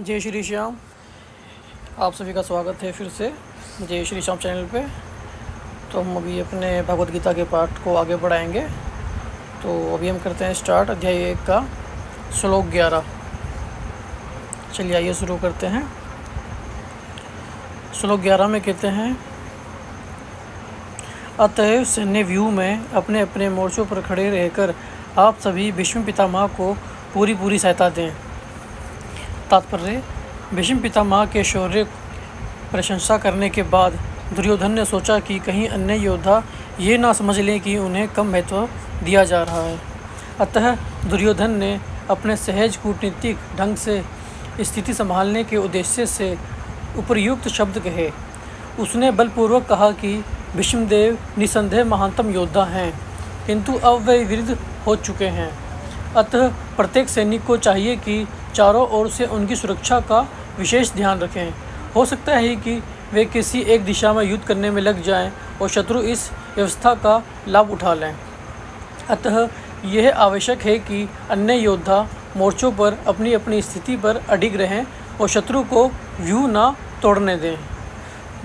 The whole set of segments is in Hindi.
जय श्री श्याम। आप सभी का स्वागत है फिर से जय श्री श्याम चैनल पे। तो हम अभी अपने भगवद गीता के पाठ को आगे बढ़ाएंगे। तो अभी हम करते हैं स्टार्ट अध्याय 1 का श्लोक 11। चलिए आइए शुरू करते हैं। श्लोक 11 में कहते हैं, अतएव सैन्य व्यूह में अपने अपने मोर्चों पर खड़े रहकर आप सभी भीष्म पितामह को पूरी सहायता दें। तात्पर्य, भीष्म पितामह के शौर्य प्रशंसा करने के बाद दुर्योधन ने सोचा कि कहीं अन्य योद्धा ये ना समझ लें कि उन्हें कम महत्व दिया जा रहा है। अतः दुर्योधन ने अपने सहज कूटनीतिक ढंग से स्थिति संभालने के उद्देश्य से उपर्युक्त शब्द कहे। उसने बलपूर्वक कहा कि भीष्मदेव निसंदेह महानतम योद्धा हैं, किंतु अब वे वृद्ध हो चुके हैं। अतः प्रत्येक सैनिक को चाहिए कि चारों ओर से उनकी सुरक्षा का विशेष ध्यान रखें। हो सकता है कि वे किसी एक दिशा में युद्ध करने में लग जाएं और शत्रु इस व्यवस्था का लाभ उठा लें। अतः यह आवश्यक है कि अन्य योद्धा मोर्चों पर अपनी अपनी स्थिति पर अडिग रहें और शत्रु को व्यूह न तोड़ने दें।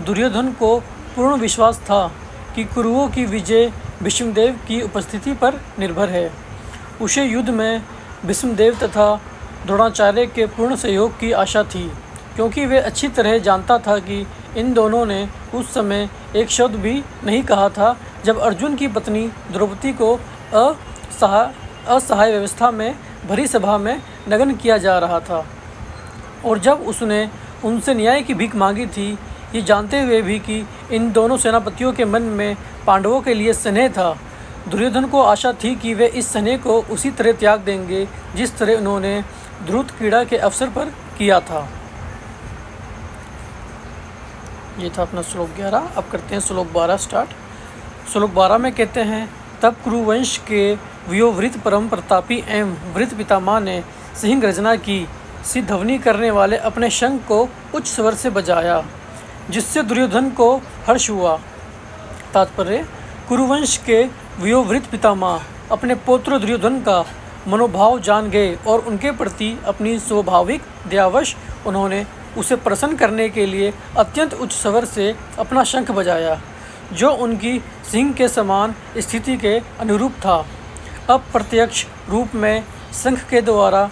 दुर्योधन को पूर्ण विश्वास था कि कुरुओं की विजय भीष्मदेव की उपस्थिति पर निर्भर है। उसे युद्ध में भीष्मदेव तथा द्रोणाचार्य के पूर्ण सहयोग की आशा थी, क्योंकि वे अच्छी तरह जानता था कि इन दोनों ने उस समय एक शब्द भी नहीं कहा था जब अर्जुन की पत्नी द्रौपदी को असहाय व्यवस्था में भरी सभा में नग्न किया जा रहा था, और जब उसने उनसे न्याय की भीख मांगी थी, ये जानते हुए भी कि इन दोनों सेनापतियों के मन में पांडवों के लिए स्नेह था। दुर्योधन को आशा थी कि वे इस स्नेह को उसी तरह त्याग देंगे जिस तरह उन्होंने ध्रुत क्रीड़ा के अवसर पर किया था। ये था अपना श्लोक 11। अब करते हैं श्लोक 12 स्टार्ट। श्लोक 12 में कहते हैं, तब कुरुवंश के व्योवृत परम प्रतापी एवं वृत पितामह ने सिंह गर्जना की सी ध्वनि करने वाले अपने शंख को उच्च स्वर से बजाया, जिससे दुर्योधन को हर्ष हुआ। तात्पर्य, कुरुवंश के व्योवृत पितामह अपने पौत्र दुर्योधन का मनोभाव जान गए और उनके प्रति अपनी स्वाभाविक दयावश उन्होंने उसे प्रसन्न करने के लिए अत्यंत उच्च स्वर से अपना शंख बजाया, जो उनकी सिंह के समान स्थिति के अनुरूप था। अप्रत्यक्ष रूप में शंख के द्वारा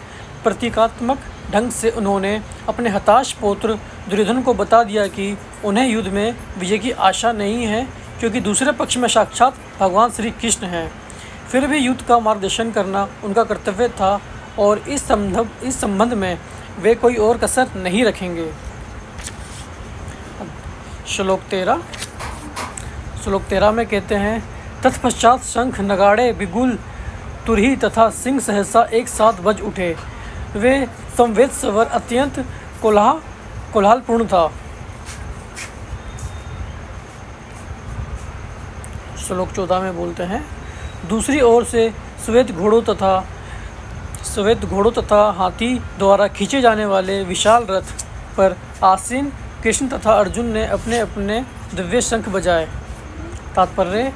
प्रतीकात्मक ढंग से उन्होंने अपने हताश पौत्र दुर्योधन को बता दिया कि उन्हें युद्ध में विजय की आशा नहीं है, क्योंकि दूसरे पक्ष में साक्षात भगवान श्री कृष्ण हैं। फिर भी युद्ध का मार्गदर्शन करना उनका कर्तव्य था और इस संबंध में वे कोई और कसर नहीं रखेंगे। श्लोक 13। श्लोक 13 में कहते हैं, तत्पश्चात शंख नगाड़े बिगुल तुरही तथा सिंह सहसा एक साथ बज उठे। वे संवेद स्वर अत्यंत कोलाहलपूर्ण था। श्लोक 14 में बोलते हैं, दूसरी ओर से श्वेत घोड़ों तथा हाथी द्वारा खींचे जाने वाले विशाल रथ पर आसीन कृष्ण तथा अर्जुन ने अपने अपने दिव्य शंख बजाए। तात्पर्य,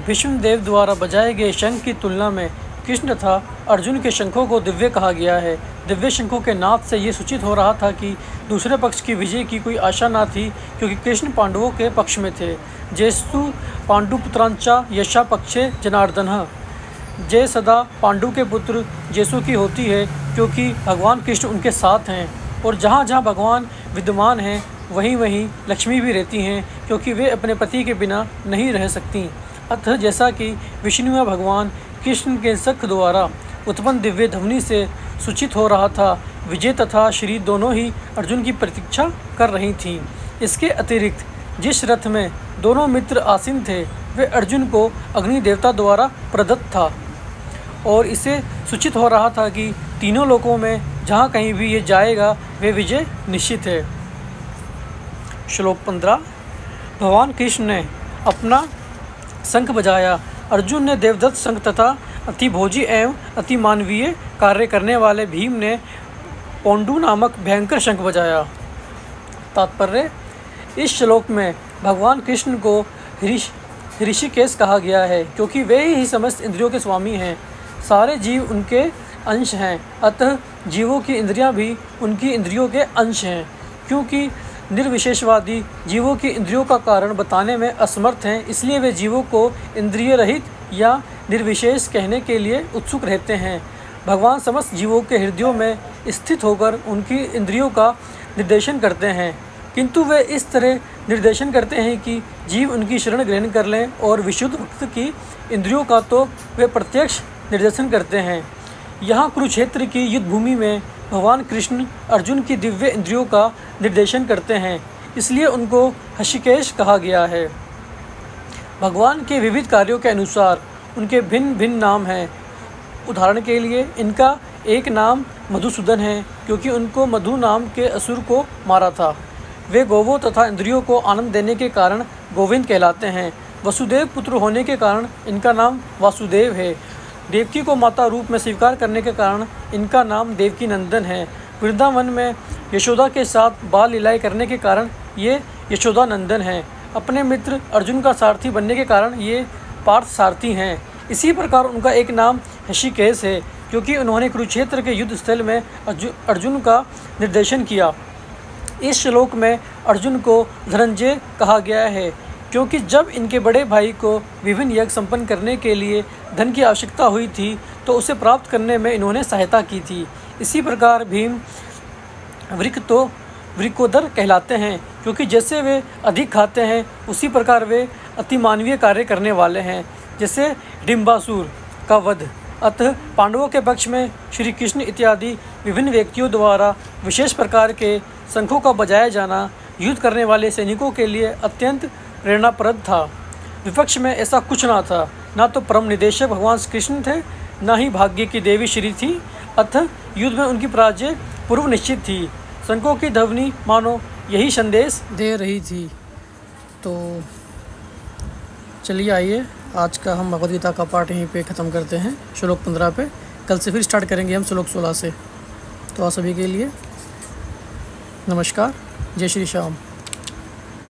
भीष्मदेव द्वारा बजाए गए शंख की तुलना में कृष्ण तथा अर्जुन के शंखों को दिव्य कहा गया है। दिव्य शंखों के नाद से ये सूचित हो रहा था कि दूसरे पक्ष की विजय की कोई आशा न थी, क्योंकि कृष्ण पांडवों के पक्ष में थे। जेस्तु पांडुपुत्रांचा यशा पक्षे जनार्दनः। जय सदा पांडु के पुत्र जेसु की होती है, क्योंकि भगवान कृष्ण उनके साथ हैं, और जहाँ जहाँ भगवान विद्यमान हैं वहीं वहीं लक्ष्मी भी रहती हैं, क्योंकि वे अपने पति के बिना नहीं रह सकती। अतः जैसा कि विष्णु व भगवान कृष्ण के शंख द्वारा उत्पन्न दिव्य ध्वनि से सूचित हो रहा था, विजय तथा श्री दोनों ही अर्जुन की प्रतीक्षा कर रही थीं। इसके अतिरिक्त जिस रथ में दोनों मित्र आसीन थे, वे अर्जुन को अग्नि देवता द्वारा प्रदत्त था, और इसे सूचित हो रहा था कि तीनों लोकों में जहाँ कहीं भी ये जाएगा वे विजय निश्चित है। श्लोक 15। भगवान कृष्ण ने अपना शंख बजाया। अर्जुन ने देवदत्त शंख तथा अतिभोजी एवं अतिमानवीय कार्य करने वाले भीम ने पौंडु नामक भयंकर शंख बजाया। तात्पर्य, इस श्लोक में भगवान कृष्ण को ऋषिकेश कहा गया है, क्योंकि वे ही समस्त इंद्रियों के स्वामी हैं। सारे जीव उनके अंश हैं, अतः जीवों की इंद्रियां भी उनकी इंद्रियों के अंश हैं। क्योंकि निर्विशेषवादी जीवों की इंद्रियों का कारण बताने में असमर्थ हैं, इसलिए वे जीवों को इंद्रिय रहित या निर्विशेष कहने के लिए उत्सुक रहते हैं। भगवान समस्त जीवों के हृदयों में स्थित होकर उनकी इंद्रियों का निर्देशन करते हैं, किंतु वे इस तरह निर्देशन करते हैं कि जीव उनकी शरण ग्रहण कर लें, और विशुद्ध भक्त की इंद्रियों का तो वे प्रत्यक्ष निर्देशन करते हैं। यहाँ कुरुक्षेत्र की युद्ध भूमि में भगवान कृष्ण अर्जुन की दिव्य इंद्रियों का निर्देशन करते हैं, इसलिए उनको हृषिकेश कहा गया है। भगवान के विविध कार्यों के अनुसार उनके भिन्न भिन्न नाम हैं। उदाहरण के लिए इनका एक नाम मधुसूदन है, क्योंकि उनको मधु नाम के असुर को मारा था। वे गौवों तथा इंद्रियों को आनंद देने के कारण गोविंद कहलाते हैं। वसुदेव पुत्र होने के कारण इनका नाम वासुदेव है। देवकी को माता रूप में स्वीकार करने के कारण इनका नाम देवकी नंदन है। वृंदावन में यशोदा के साथ बाल लीलाएं करने के कारण ये यशोदा नंदन हैं। अपने मित्र अर्जुन का सारथी बनने के कारण ये पार्थ सारथी हैं। इसी प्रकार उनका एक नाम हृषिकेश है, क्योंकि उन्होंने कुरुक्षेत्र के युद्ध स्थल में अर्जुन का निर्देशन किया। इस श्लोक में अर्जुन को धनंजय कहा गया है, क्योंकि जब इनके बड़े भाई को विभिन्न यज्ञ संपन्न करने के लिए धन की आवश्यकता हुई थी, तो उसे प्राप्त करने में इन्होंने सहायता की थी। इसी प्रकार भीम वृकोदर कहलाते हैं, क्योंकि जैसे वे अधिक खाते हैं उसी प्रकार वे अतिमानवीय कार्य करने वाले हैं, जैसे डिम्बासुर का वध। अतः पांडवों के पक्ष में श्री कृष्ण इत्यादि विभिन्न व्यक्तियों द्वारा विशेष प्रकार के शंखों का बजाया जाना युद्ध करने वाले सैनिकों के लिए अत्यंत प्रेरणाप्रद था। विपक्ष में ऐसा कुछ ना था, ना तो परम निदेशक भगवान कृष्ण थे, ना ही भाग्य की देवी श्री थी। अतः युद्ध में उनकी पराजय पूर्व निश्चित थी। शंखों की ध्वनि मानो यही संदेश दे रही थी। तो चलिए आइए आज का हम भगवद गीता का पाठ यहीं पे ख़त्म करते हैं, श्लोक 15 पे। कल से फिर स्टार्ट करेंगे हम श्लोक 16 से। तो आप सभी के लिए नमस्कार, जय श्री श्याम।